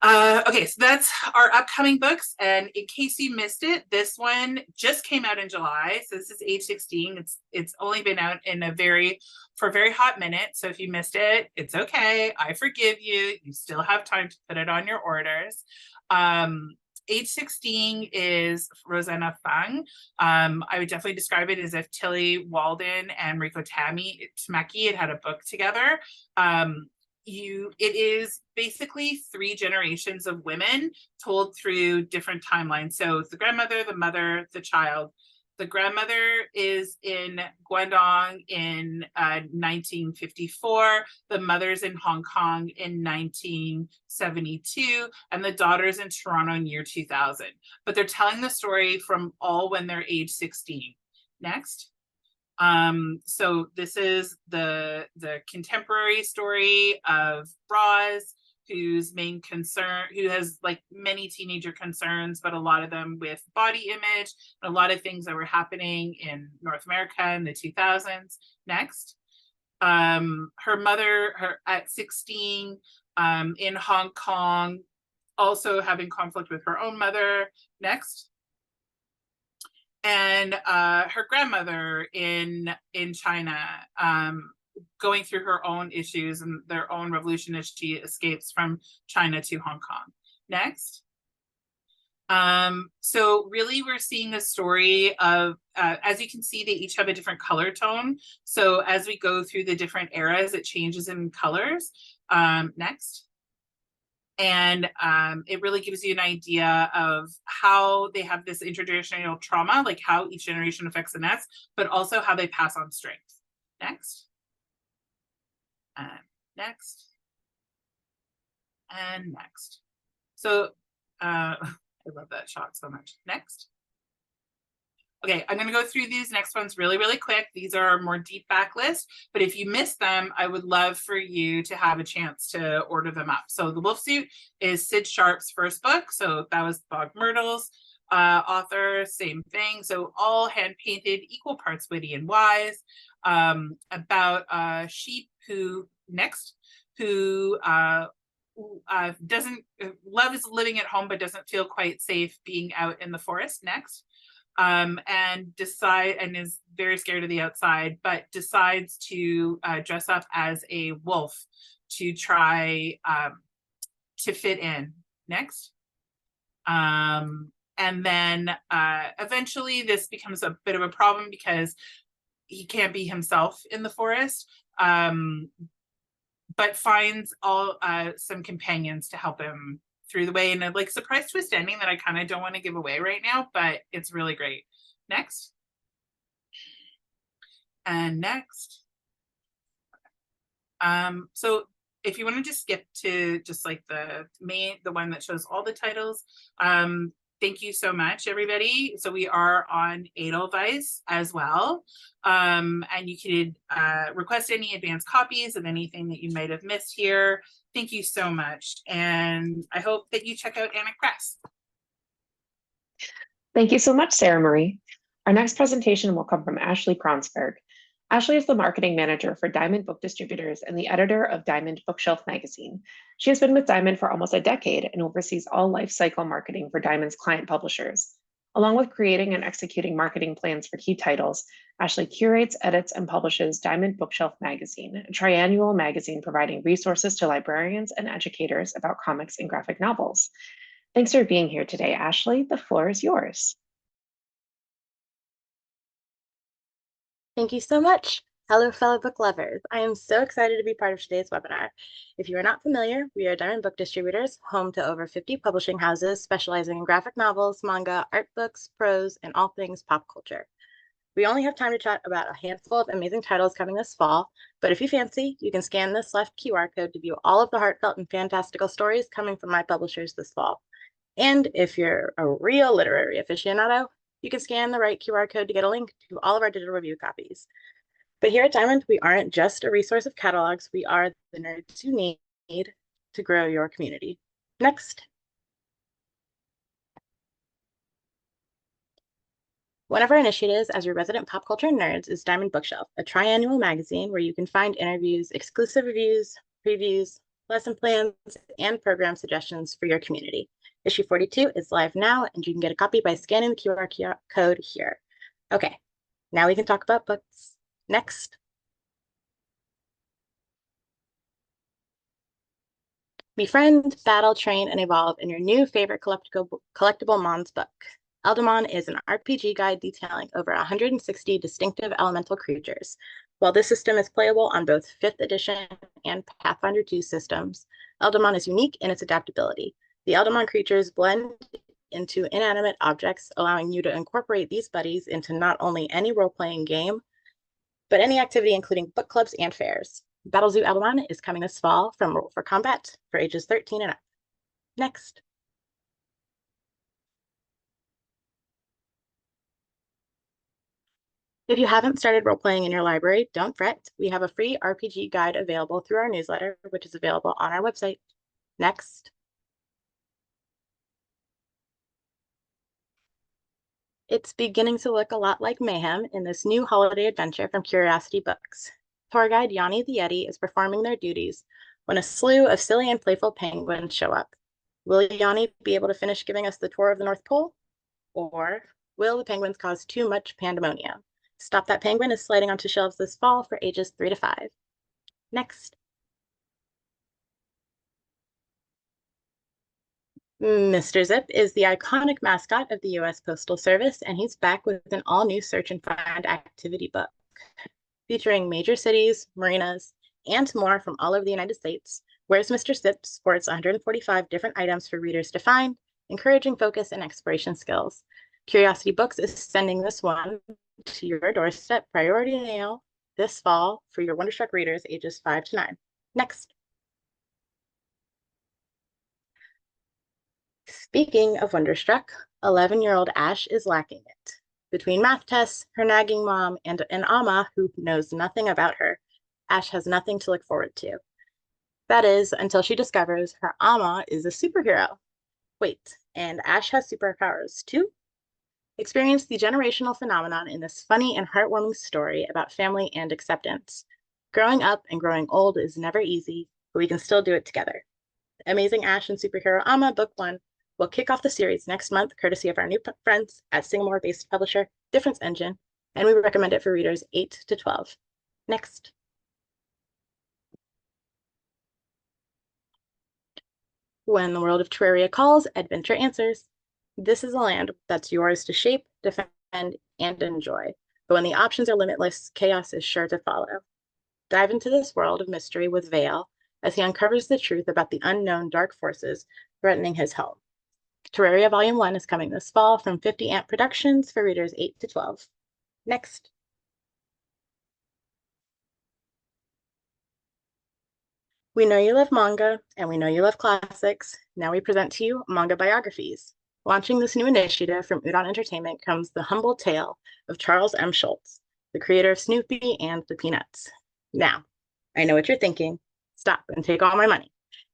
Okay, so that's our upcoming books. And in case you missed it, this one just came out in July. So this is age 16. It's only been out in for a very hot minute. So if you missed it, it's okay. I forgive you. You still have time to put it on your orders. Age 16 is Rosanna Fung. I would definitely describe it as if Tilly Walden and Riko Tamaki had a book together. It is basically 3 generations of women told through different timelines. So it's the grandmother, the mother, the child. The grandmother is in Guangdong in 1954. The mother's in Hong Kong in 1972, and the daughter's in Toronto in year 2000. But they're telling the story from all when they're age 16. Next. So this is the contemporary story of Roz, who has like many teenager concerns, but a lot of them with body image, and a lot of things that were happening in North America in the 2000s. Next. Her mother, at 16, in Hong Kong, also having conflict with her own mother. Next. And her grandmother in China, going through her own issues and their own revolution as she escapes from China to Hong Kong. Next. So really we're seeing a story of, as you can see, they each have a different color tone. So as we go through the different eras, it changes in colors. Next. And it really gives you an idea of how they have this intergenerational trauma, like how each generation affects the next, but also how they pass on strength. Next. Next. And next. So I love that shot so much. Next. Okay, I'm going to go through these next ones really, really quick. These are more deep backlist, but if you missed them, I would love for you to have a chance to order them up. So The Wolf Suit is Sid Sharp's first book. So that was Bog Myrtle's author, same thing. So all hand-painted, equal parts witty and wise, about a sheep who doesn't loves living at home, but doesn't feel quite safe being out in the forest. Next. And is very scared of the outside, but decides to dress up as a wolf to try to fit in. Next. And then eventually this becomes a bit of a problem because he can't be himself in the forest, but finds some companions to help him through the way, and a surprise twist ending that I kind of don't want to give away right now, but it's really great. Next. And next. So if you want to just skip to just like the one that shows all the titles, thank you so much, everybody. So we are on Edelweiss as well. And you could request any advanced copies of anything that you might have missed here. Thank you so much. And I hope that you check out Annick Press. Thank you so much, Sarah Marie. Our next presentation will come from Ashley Kronsberg. Ashley is the marketing manager for Diamond Book Distributors and the editor of Diamond Bookshelf magazine. She has been with Diamond for almost a decade and oversees all life cycle marketing for Diamond's client publishers. Along with creating and executing marketing plans for key titles, Ashley curates, edits, and publishes Diamond Bookshelf magazine, a triannual magazine providing resources to librarians and educators about comics and graphic novels. Thanks for being here today, Ashley. The floor is yours. Thank you so much. Hello, fellow book lovers. I am so excited to be part of today's webinar. If you are not familiar, we are Diamond Book Distributors, home to over 50 publishing houses specializing in graphic novels, manga, art books, prose, and all things pop culture. We only have time to chat about a handful of amazing titles coming this fall, but if you fancy, you can scan this left QR code to view all of the heartfelt and fantastical stories coming from my publishers this fall. And if you're a real literary aficionado, you can scan the right QR code to get a link to all of our digital review copies. But here at Diamond, we aren't just a resource of catalogs, we are the nerds you need to grow your community. Next. One of our initiatives as your resident pop culture nerds is Diamond Bookshelf, a triannual magazine where you can find interviews, exclusive reviews, previews, lesson plans, and program suggestions for your community. Issue 42 is live now, and you can get a copy by scanning the QR code here. Okay, now we can talk about books. Next. Befriend, battle, train, and evolve in your new favorite collectible Mons book. Eldamon is an RPG guide detailing over 160 distinctive elemental creatures. While this system is playable on both 5th edition and Pathfinder 2 systems, Eldamon is unique in its adaptability. The Eldamon creatures blend into inanimate objects, allowing you to incorporate these buddies into not only any role-playing game, but any activity including book clubs and fairs. Battlezoo Eldamon is coming this fall from Roll for Combat for ages 13 and up. Next. If you haven't started role-playing in your library, don't fret. We have a free RPG guide available through our newsletter, which is available on our website. Next. It's beginning to look a lot like mayhem in this new holiday adventure from Curiosity Books. Tour guide Yanni the Yeti is performing their duties when a slew of silly and playful penguins show up. Will Yanni be able to finish giving us the tour of the North Pole? Or will the penguins cause too much pandemonium? Stop That Penguin is sliding onto shelves this fall for ages 3 to 5. Next. Mr. Zip is the iconic mascot of the U.S. Postal Service, and he's back with an all-new search and find activity book. Featuring major cities, marinas, and more from all over the United States, Where's Mr. Zip sports 145 different items for readers to find, encouraging focus and exploration skills. Curiosity Books is sending this one to your doorstep priority mail this fall for your Wonderstruck readers ages 5 to 9. Next. Speaking of Wonderstruck, 11-year-old Ash is lacking it. Between math tests, her nagging mom, and an Amma who knows nothing about her, Ash has nothing to look forward to. That is, until she discovers her Amma is a superhero. Wait, and Ash has superpowers too? Experience the generational phenomenon in this funny and heartwarming story about family and acceptance. Growing up and growing old is never easy, but we can still do it together. Amazing Ash and Superhero Amma Book 1 will kick off the series next month, courtesy of our new friends at Singapore-based publisher, Difference Engine, and we recommend it for readers 8 to 12. Next. When the world of Terraria calls, adventure answers. This is a land that's yours to shape, defend, and enjoy. But when the options are limitless, chaos is sure to follow. Dive into this world of mystery with Vale as he uncovers the truth about the unknown dark forces threatening his home. Terraria Volume 1 is coming this fall from 50 Amp Productions for readers 8 to 12. Next. We know you love manga, and we know you love classics. Now we present to you manga biographies. Launching this new initiative from Udon Entertainment comes the humble tale of Charles M. Schultz, the creator of Snoopy and the Peanuts. Now, I know what you're thinking. Stop and take all my money.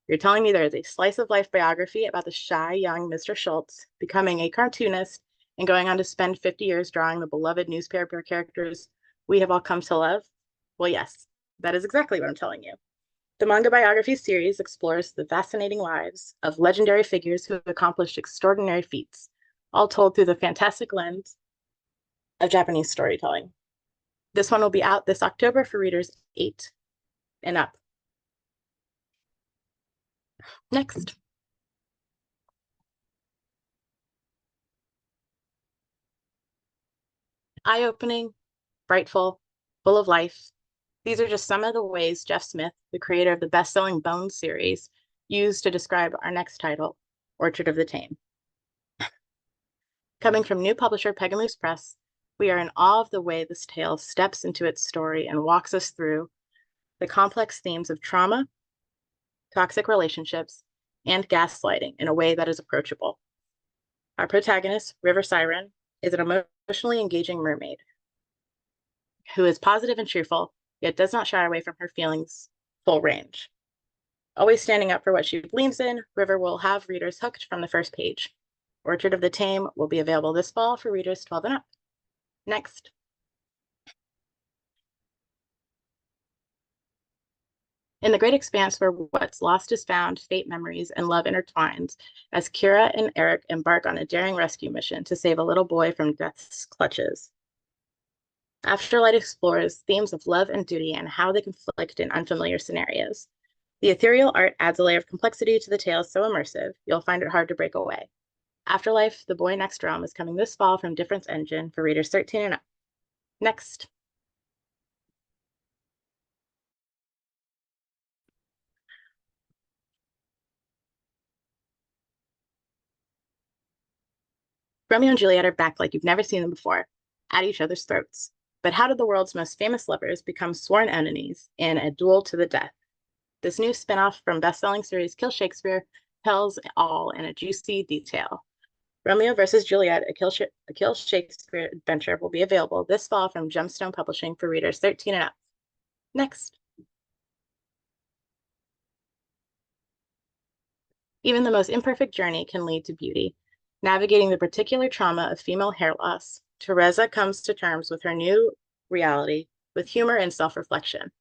You're telling me there is a slice of life biography about the shy young Mr. Schultz becoming a cartoonist and going on to spend 50 years drawing the beloved newspaper characters we have all come to love? Well, yes, that is exactly what I'm telling you. The manga biography series explores the fascinating lives of legendary figures who have accomplished extraordinary feats, all told through the fantastic lens of Japanese storytelling. This one will be out this October for readers 8 and up. Next. Eye-opening, brightful, full of life. These are just some of the ways Jeff Smith, the creator of the best-selling Bones series, used to describe our next title, Orchard of the Tame. Coming from new publisher Abrams Press, we are in awe of the way this tale steps into its story and walks us through the complex themes of trauma, toxic relationships, and gaslighting in a way that is approachable. Our protagonist, River Siren, is an emotionally engaging mermaid who is positive and cheerful, yet does not shy away from her feelings full range. Always standing up for what she believes in, River will have readers hooked from the first page. Orchard of the Tame will be available this fall for readers 12 and up. Next. In the great expanse where what's lost is found, fate memories, and love intertwines, as Kira and Eric embark on a daring rescue mission to save a little boy from death's clutches. Afterlight explores themes of love and duty and how they conflict in unfamiliar scenarios. The ethereal art adds a layer of complexity to the tale so immersive, you'll find it hard to break away. Afterlife, The Boy Next Realm is coming this fall from Difference Engine for readers 13 and up. Next. Romeo and Juliet are back like you've never seen them before, at each other's throats. But how did the world's most famous lovers become sworn enemies in a duel to the death? This new spinoff from best-selling series Kill Shakespeare tells all in a juicy detail. Romeo vs. Juliet, a Kill Shakespeare adventure will be available this fall from Gemstone Publishing for readers 13 and up. Next. Even the most imperfect journey can lead to beauty. Navigating the particular trauma of female hair loss, Teresa comes to terms with her new reality with humor and self-reflection.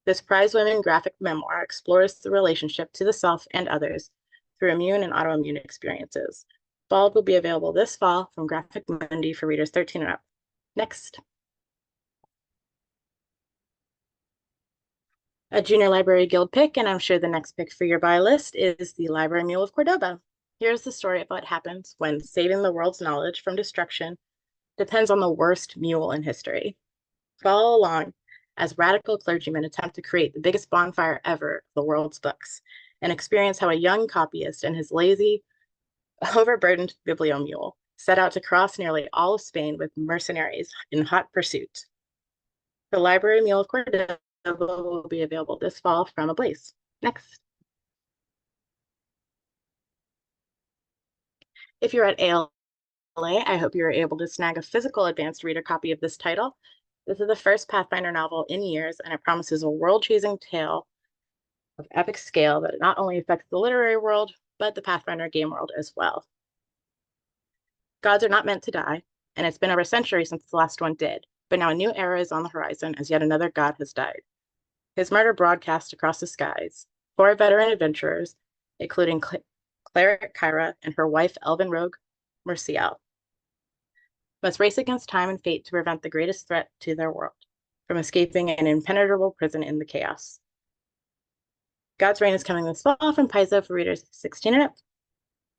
This prize women graphic memoir explores the relationship to the self and others through immune and autoimmune experiences. Bald will be available this fall from Graphic Mundi for readers 13 and up. Next. A Junior Library Guild pick, and I'm sure the next pick for your buy list is The Library Mule of Cordoba. Here's the story of what happens when saving the world's knowledge from destruction depends on the worst mule in history. Follow along as radical clergymen attempt to create the biggest bonfire ever of the world's books and experience how a young copyist and his lazy, overburdened bibliomule set out to cross nearly all of Spain with mercenaries in hot pursuit. The Library Mule of Cordoba will be available this fall from Ablaze. Next. If you're at ALA, I hope you were able to snag a physical advanced reader copy of this title. This is the first Pathfinder novel in years, and it promises a world-changing tale of epic scale that not only affects the literary world, but the Pathfinder game world as well. Gods are not meant to die, and it's been over a century since the last one did, but now a new era is on the horizon as yet another god has died. His murder broadcast across the skies. 4 veteran adventurers, including Cleric Kyra and her wife Elven Rogue Merciel, must race against time and fate to prevent the greatest threat to their world from escaping an impenetrable prison in the chaos. God's Reign is coming this fall from Paizo for readers 16 and up.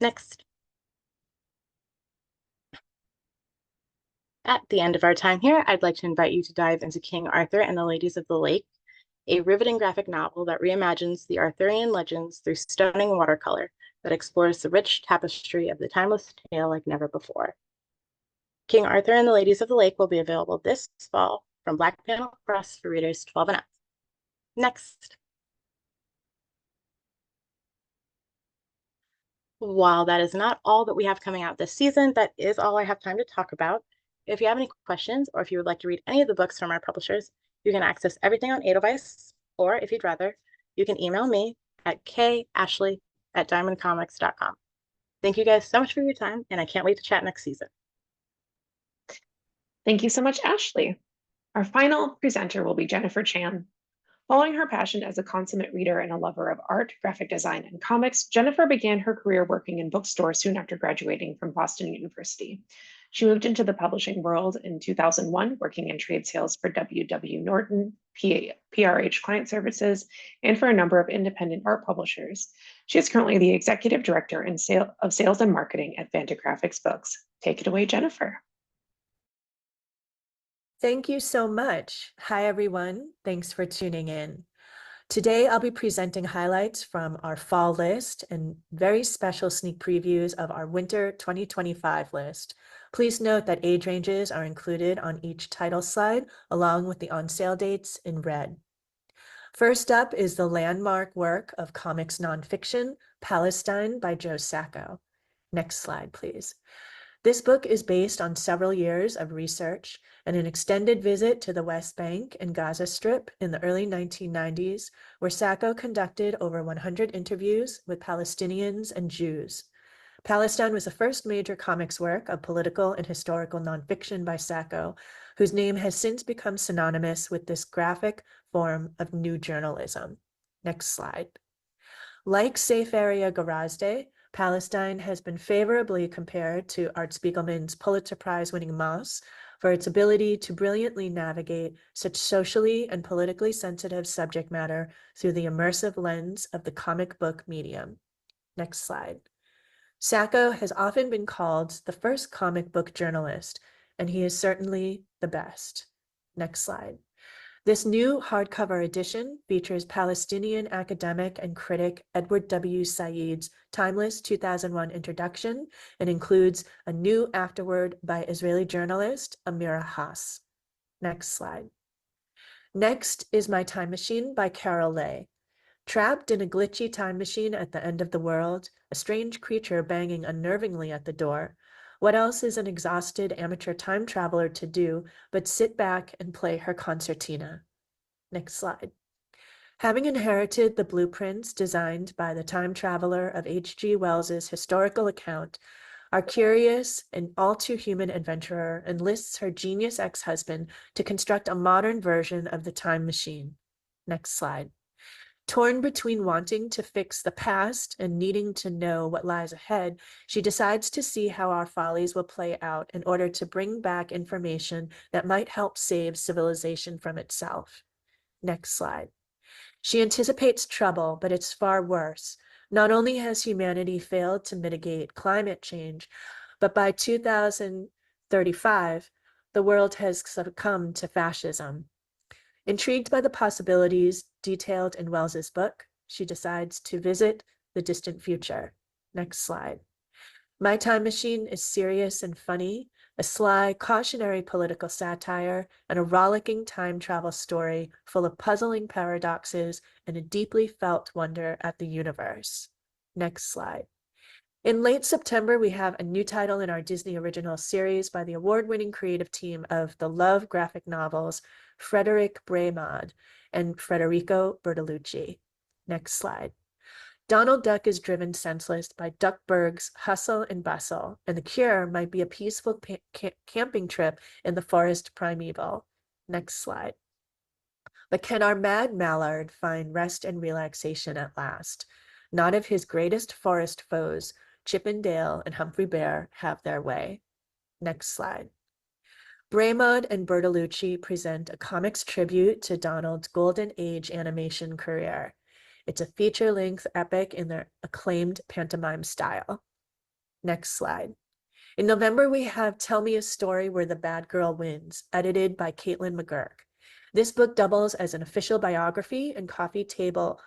Next. At the end of our time here, I'd like to invite you to dive into King Arthur and the Ladies of the Lake, a riveting graphic novel that reimagines the Arthurian legends through stunning watercolor that explores the rich tapestry of the timeless tale like never before. King Arthur and the Ladies of the Lake will be available this fall from Black Panel Press for readers 12 and up. Next. While that is not all that we have coming out this season, that is all I have time to talk about. If you have any questions, or if you would like to read any of the books from our publishers, you can access everything on Edelweiss, or if you'd rather, you can email me at kashley@diamondcomics.com. Thank you guys so much for your time, and I can't wait to chat next season. Thank you so much, Ashley. Our final presenter will be Jennifer Chan. Following her passion as a consummate reader and a lover of art, graphic design, and comics, Jennifer began her career working in bookstores soon after graduating from Boston University. She moved into the publishing world in 2001, working in trade sales for W.W. Norton, PRH Client Services, and for a number of independent art publishers. She is currently the executive director of sales and marketing at Fantagraphics Books. Take it away, Jennifer. Thank you so much. Hi, everyone. Thanks for tuning in. Today, I'll be presenting highlights from our fall list and very special sneak previews of our winter 2025 list. Please note that age ranges are included on each title slide, along with the on-sale dates in red. First up is the landmark work of comics nonfiction, Palestine by Joe Sacco. Next slide, please. This book is based on several years of research and an extended visit to the West Bank and Gaza Strip in the early 1990s, where Sacco conducted over 100 interviews with Palestinians and Jews. Palestine was the first major comics work of political and historical nonfiction by Sacco, whose name has since become synonymous with this graphic form of new journalism. Next slide. Like Safe Area Garazde, Palestine has been favorably compared to Art Spiegelman's Pulitzer Prize-winning Moss for its ability to brilliantly navigate such socially and politically sensitive subject matter through the immersive lens of the comic book medium. Next slide. Sacco has often been called the first comic book journalist, and he is certainly the best. Next slide. This new hardcover edition features Palestinian academic and critic Edward W. Said's timeless 2001 introduction and includes a new afterword by Israeli journalist Amira Haas. Next slide. Next is My Time Machine by Carol Leigh. Trapped in a glitchy time machine at the end of the world, a strange creature banging unnervingly at the door, what else is an exhausted amateur time traveler to do but sit back and play her concertina? Next slide. Having inherited the blueprints designed by the time traveler of H.G. Wells's historical account, our curious and all too human adventurer enlists her genius ex-husband to construct a modern version of the time machine. Next slide. Torn between wanting to fix the past and needing to know what lies ahead, she decides to see how our follies will play out in order to bring back information that might help save civilization from itself. Next slide. She anticipates trouble, but it's far worse. Not only has humanity failed to mitigate climate change, but by 2035, the world has succumbed to fascism. Intrigued by the possibilities detailed in Wells's book, she decides to visit the distant future. Next slide. My Time Machine is serious and funny, a sly, cautionary political satire, and a rollicking time travel story full of puzzling paradoxes and a deeply felt wonder at the universe. Next slide. In late September, we have a new title in our Disney original series by the award-winning creative team of the Love graphic novels, Frederick Bremaud and Federico Bertolucci. Next slide. Donald Duck is driven senseless by Duckburg's hustle and bustle, and the cure might be a peaceful camping trip in the forest primeval. Next slide. But can our mad mallard find rest and relaxation at last? Not if his greatest forest foes, Chip and Dale and Humphrey Bear, have their way. Next slide. Bremaud and Bertolucci present a comics tribute to Donald's golden age animation career. It's a feature-length epic in their acclaimed pantomime style. Next slide. In November, we have Tell Me a Story Where the Bad Girl Wins, edited by Caitlin McGurk. This book doubles as an official biography and coffee table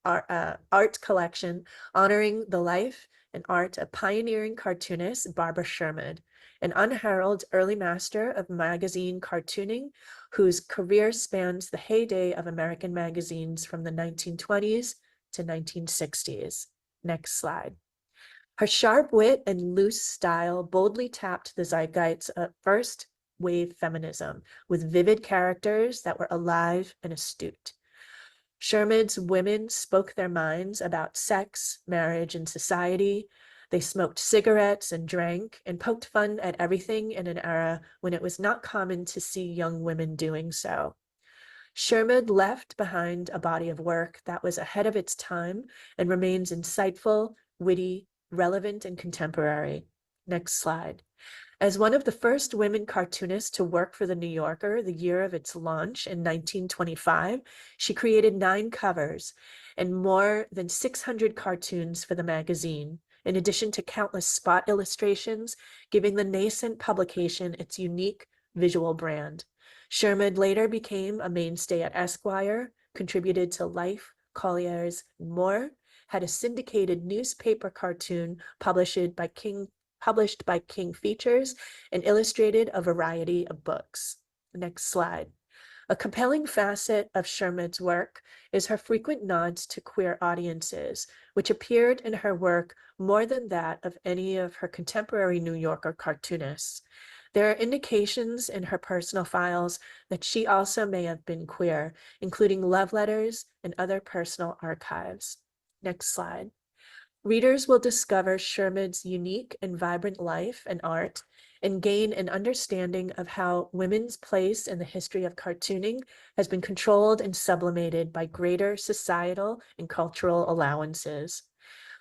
art collection honoring the life and art of pioneering cartoonist Barbara Sherman, an unheralded early master of magazine cartooning whose career spans the heyday of American magazines from the 1920s to 1960s. Next slide. Her sharp wit and loose style boldly tapped the zeitgeist of first wave feminism with vivid characters that were alive and astute. Sherman's women spoke their minds about sex, marriage, and society. They smoked cigarettes and drank and poked fun at everything in an era when it was not common to see young women doing so. Sherman left behind a body of work that was ahead of its time and remains insightful, witty, relevant, and contemporary. Next slide. As one of the first women cartoonists to work for The New Yorker the year of its launch in 1925, she created 9 covers and more than 600 cartoons for the magazine, in addition to countless spot illustrations, giving the nascent publication its unique visual brand. Sherman later became a mainstay at Esquire, contributed to Life, Collier's, and more, had a syndicated newspaper cartoon published by King Features, and illustrated a variety of books. Next slide. A compelling facet of Sherman's work is her frequent nods to queer audiences, which appeared in her work more than that of any of her contemporary New Yorker cartoonists. There are indications in her personal files that she also may have been queer, including love letters and other personal archives. Next slide. Readers will discover Sherman's unique and vibrant life and art and gain an understanding of how women's place in the history of cartooning has been controlled and sublimated by greater societal and cultural allowances.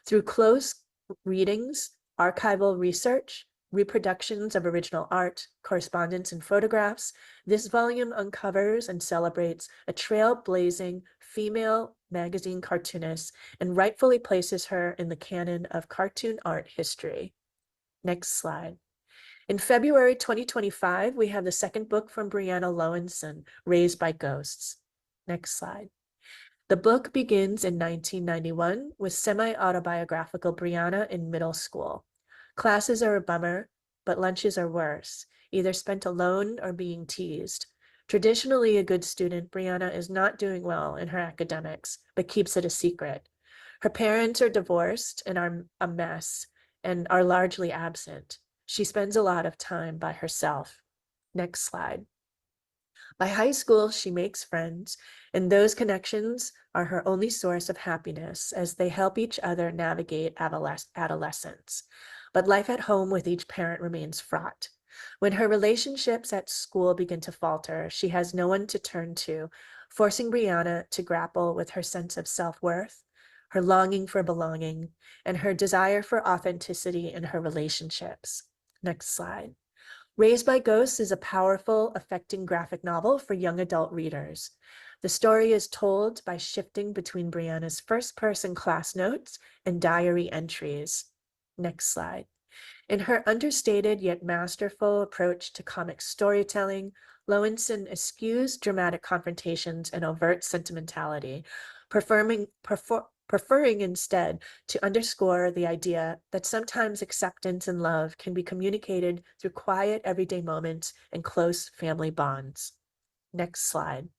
Through close readings, archival research, reproductions of original art, correspondence, and photographs, this volume uncovers and celebrates a trailblazing female magazine cartoonist and rightfully places her in the canon of cartoon art history. Next slide. In February 2025, we have the second book from Brianna Lowenson, Raised by Ghosts. Next slide. The book begins in 1991 with semi-autobiographical Brianna in middle school. Classes are a bummer, but lunches are worse, either spent alone or being teased. Traditionally a good student, Brianna is not doing well in her academics, but keeps it a secret. Her parents are divorced and are a mess and are largely absent. She spends a lot of time by herself. Next slide. By high school, she makes friends, and those connections are her only source of happiness as they help each other navigate adolescence. But life at home with each parent remains fraught. When her relationships at school begin to falter, she has no one to turn to, forcing Brianna to grapple with her sense of self-worth, her longing for belonging, and her desire for authenticity in her relationships. Next slide. Raised by Ghosts is a powerful, affecting graphic novel for young adult readers. The story is told by shifting between Brianna's first-person class notes and diary entries. Next slide. In her understated yet masterful approach to comic storytelling, Lowenson eschews dramatic confrontations and overt sentimentality, preferring instead to underscore the idea that sometimes acceptance and love can be communicated through quiet everyday moments and close family bonds. Next slide.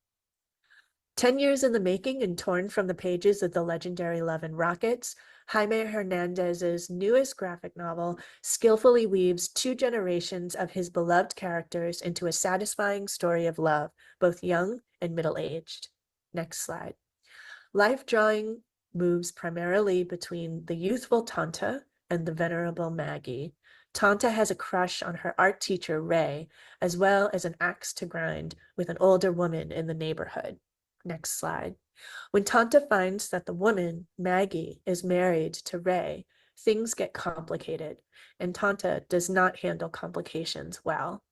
10 years in the making and torn from the pages of the legendary Love and Rockets, Jaime Hernandez's newest graphic novel skillfully weaves 2 generations of his beloved characters into a satisfying story of love, both young and middle-aged. Next slide. Life drawing moves primarily between the youthful Tanta and the venerable Maggie. Tanta has a crush on her art teacher, Ray, as well as an axe to grind with an older woman in the neighborhood. Next slide. When Tanta finds that the woman, Maggie, is married to Ray, things get complicated, and Tanta does not handle complications well.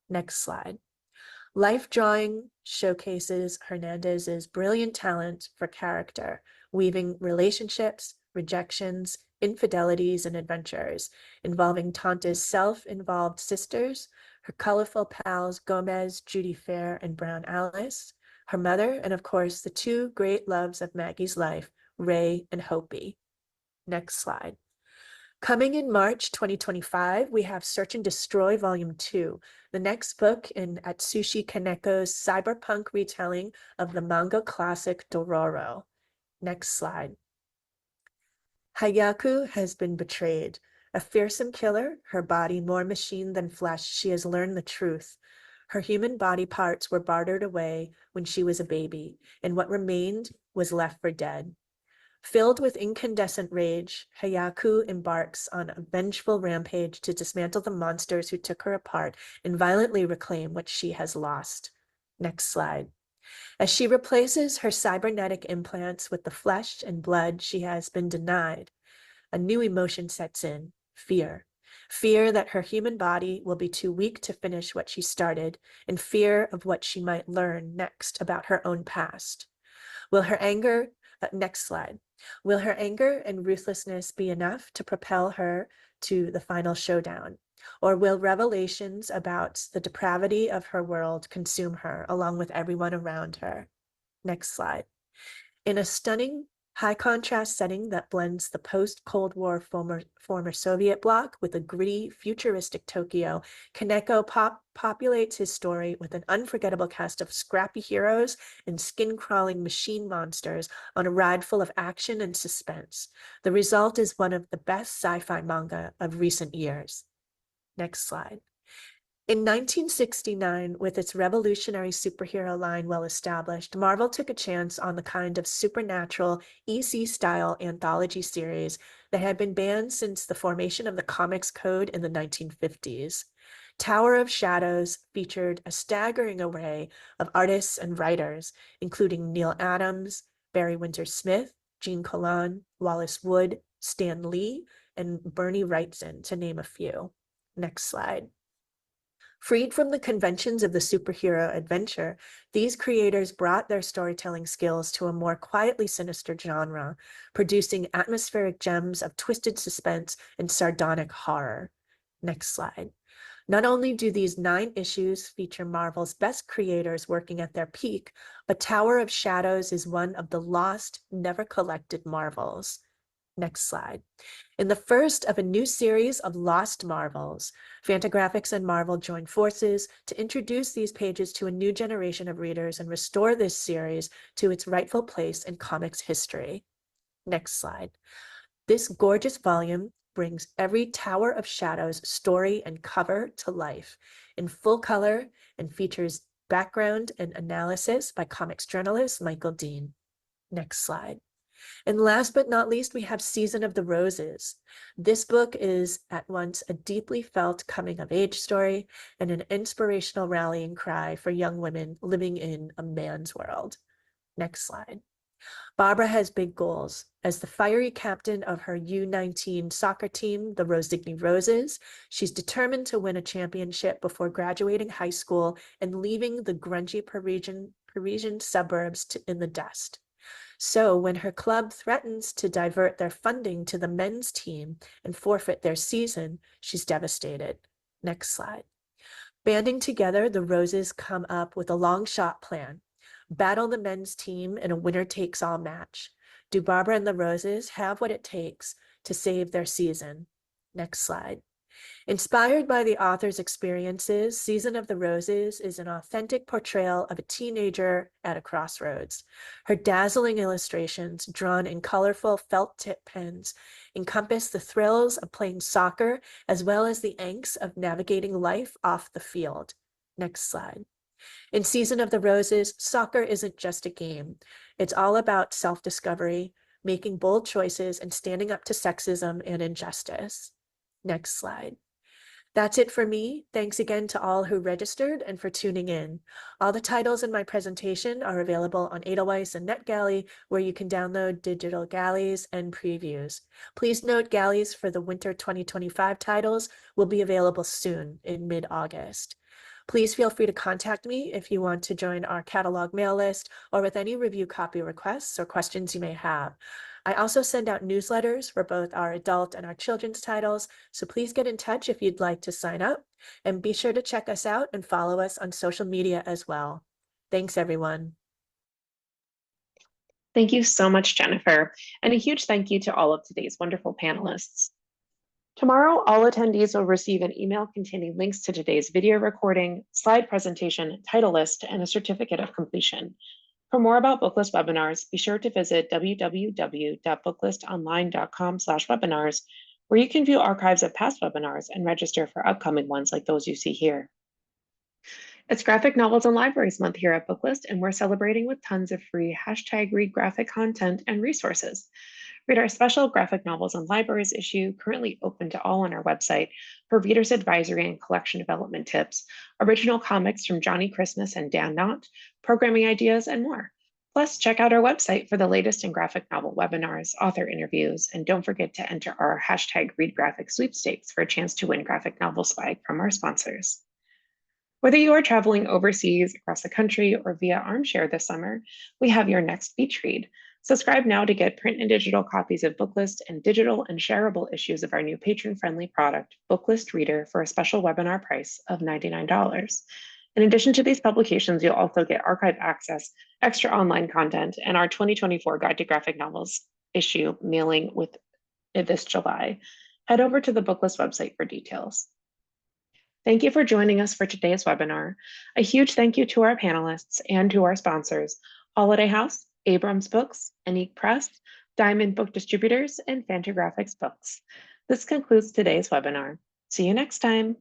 Next slide. Life drawing showcases Hernandez's brilliant talent for character, weaving relationships, rejections, infidelities, and adventures, involving Tanta's self-involved sisters, her colorful pals Gomez, Judy Fair, and Brown Alice, her mother, and of course, the 2 great loves of Maggie's life, Ray and Hopi. Next slide. Coming in March 2025, we have Search and Destroy Volume 2, the next book in Atsushi Kaneko's cyberpunk retelling of the manga classic Dororo. Next slide. Hayaku has been betrayed. A fearsome killer, her body more machine than flesh, she has learned the truth. Her human body parts were bartered away when she was a baby, and what remained was left for dead. Filled with incandescent rage, Hayaku embarks on a vengeful rampage to dismantle the monsters who took her apart and violently reclaim what she has lost. Next slide. As she replaces her cybernetic implants with the flesh and blood she has been denied, a new emotion sets in: fear. Fear that her human body will be too weak to finish what she started, and fear of what she might learn next about her own past. Will her anger, next slide. Will her anger and ruthlessness be enough to propel her to the final showdown? Or will revelations about the depravity of her world consume her along with everyone around her? Next slide. In a stunning high contrast setting that blends the post-Cold War former Soviet bloc with a gritty, futuristic Tokyo, Kaneko populates his story with an unforgettable cast of scrappy heroes and skin-crawling machine monsters on a ride full of action and suspense. The result is one of the best sci-fi manga of recent years. Next slide. In 1969, with its revolutionary superhero line well established, Marvel took a chance on the kind of supernatural EC-style anthology series that had been banned since the formation of the Comics Code in the 1950s. Tower of Shadows featured a staggering array of artists and writers, including Neil Adams, Barry Windsor-Smith, Gene Colan, Wallace Wood, Stan Lee, and Bernie Wrightson, to name a few. Next slide. Freed from the conventions of the superhero adventure, these creators brought their storytelling skills to a more quietly sinister genre, producing atmospheric gems of twisted suspense and sardonic horror. Next slide. Not only do these 9 issues feature Marvel's best creators working at their peak, but Tower of Shadows is one of the lost, never collected Marvels. Next slide. In the first of a new series of Lost Marvels, Fantagraphics and Marvel joined forces to introduce these pages to a new generation of readers and restore this series to its rightful place in comics history. Next slide. This gorgeous volume brings every Tower of Shadows story and cover to life in full color and features background and analysis by comics journalist Michael Dean. Next slide. And last but not least, we have Season of the Roses. This book is at once a deeply felt coming-of-age story and an inspirational rallying cry for young women living in a man's world. Next slide. Barbara has big goals. As the fiery captain of her U19 soccer team, the Rosigny Roses, she's determined to win a championship before graduating high school and leaving the grungy Parisian suburbs in the dust. So when her club threatens to divert their funding to the men's team and forfeit their season, she's devastated. Next slide. Banding together, the Roses come up with a long shot plan. Battle the men's team in a winner-takes-all match. Do Barbara and the Roses have what it takes to save their season? Next slide. Inspired by the author's experiences, Season of the Roses is an authentic portrayal of a teenager at a crossroads. Her dazzling illustrations, drawn in colorful felt-tip pens, encompass the thrills of playing soccer as well as the angst of navigating life off the field. Next slide. In Season of the Roses, soccer isn't just a game. It's all about self-discovery, making bold choices, and standing up to sexism and injustice. Next slide. That's it for me. Thanks again to all who registered and for tuning in. All the titles in my presentation are available on Edelweiss and NetGalley, where you can download digital galleys and previews. Please note galleys for the winter 2025 titles will be available soon in mid-August. Please feel free to contact me if you want to join our catalog mail list or with any review copy requests or questions you may have. I also send out newsletters for both our adult and our children's titles, so please get in touch if you'd like to sign up, and be sure to check us out and follow us on social media as well. Thanks, everyone. Thank you so much, Jennifer, and a huge thank you to all of today's wonderful panelists. Tomorrow, all attendees will receive an email containing links to today's video recording, slide presentation, title list, and a certificate of completion. For more about Booklist webinars, be sure to visit www.booklistonline.com/webinars, where you can view archives of past webinars and register for upcoming ones like those you see here. It's Graphic Novels and Libraries Month here at Booklist, and we're celebrating with tons of free #ReadGraphic content and resources. Read our special Graphic Novels and Libraries issue, currently open to all on our website, for reader's advisory and collection development tips, original comics from Johnny Christmas and Dan Knott, programming ideas, and more. Plus, check out our website for the latest in graphic novel webinars, author interviews, and don't forget to enter our #ReadGraphic sweepstakes for a chance to win graphic novel swag from our sponsors. Whether you are traveling overseas, across the country, or via Armshare this summer, we have your next beach read. Subscribe now to get print and digital copies of Booklist and digital and shareable issues of our new patron-friendly product, Booklist Reader, for a special webinar price of $99. In addition to these publications, you'll also get archive access, extra online content, and our 2024 Guide to Graphic Novels issue mailing with this July. Head over to the Booklist website for details. Thank you for joining us for today's webinar. A huge thank you to our panelists and to our sponsors, Holiday House, Abrams Books, Annick Press, Diamond Book Distributors, and Fantagraphics Books. This concludes today's webinar. See you next time.